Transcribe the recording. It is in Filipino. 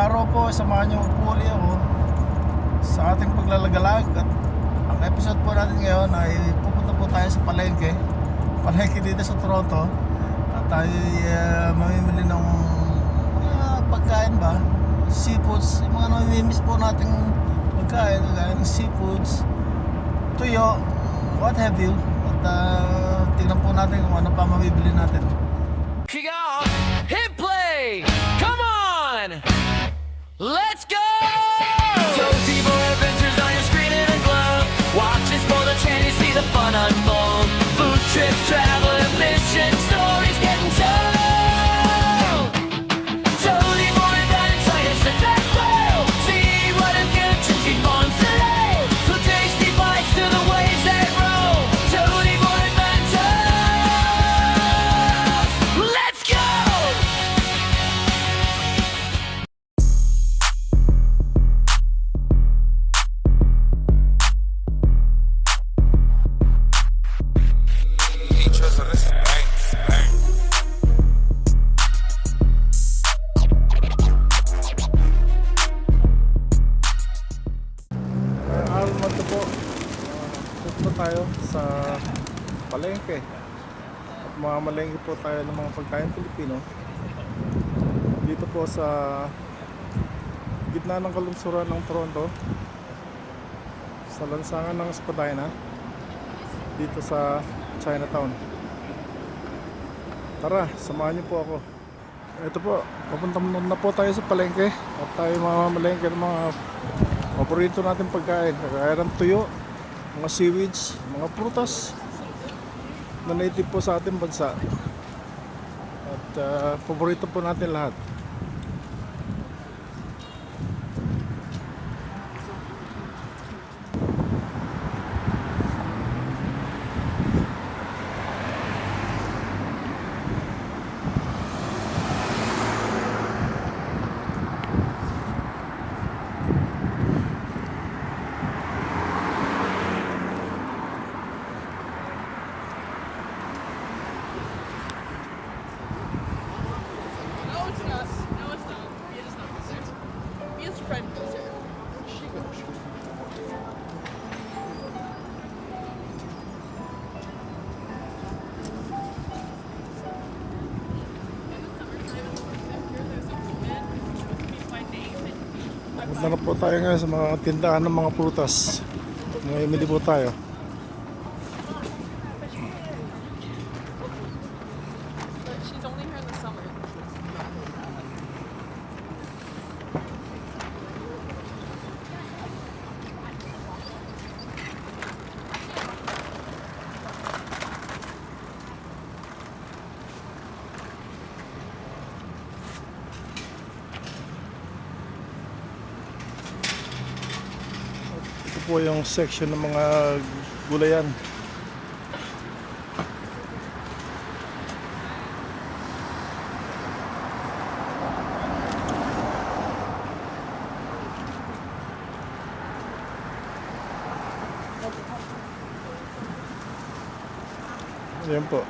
araw po, samahan niyo po ulit ako sa ating paglalagalag. At ang episode po natin ngayon ay pupunta po tayo sa palengke dito sa Toronto. At tayo mamimili ng pagkain ba, seafoods, yung mga namimiss po nating pagkain, kagaya ng seafoods, tuyo, what have you. At tingnan po natin kung ano pa mamibili natin. Kick off, hit play, come on, let's go! Toasty for adventures on your screen in a globe. Watch and spoil the chance, you see the fun unfold. Food trips, travel, and mission stories getting told. Totally more than science and that world. See what a future keep on today. So tasty bites to the waves that roll. Totally more adventures. Let's go! Araw naman ito po, pupunta tayo sa palengke. At mamalengke po tayo ng mga pagkain Pilipino dito po sa gitna ng kalungsuran ng Toronto, sa lansangan ng Spadina, dito sa Chinatown. Tara, samahan niyo po ako. Ito po, papunta na po tayo sa palengke at tayo mamamalengke ng mga paborito natin pagkain, kagaya ng tuyo, mga seaweeds, mga prutas na native po sa ating bansa. At paborito po natin lahat. No, it's not. No, it's not. Mia's not concerned. Mia's friend concerned. Punta na po tayo ngayon sa mga tindahan ng mga prutas. Mamimili po tayo. But she's only here in the summer. Ito po yung section ng mga gulayan. Ayan po.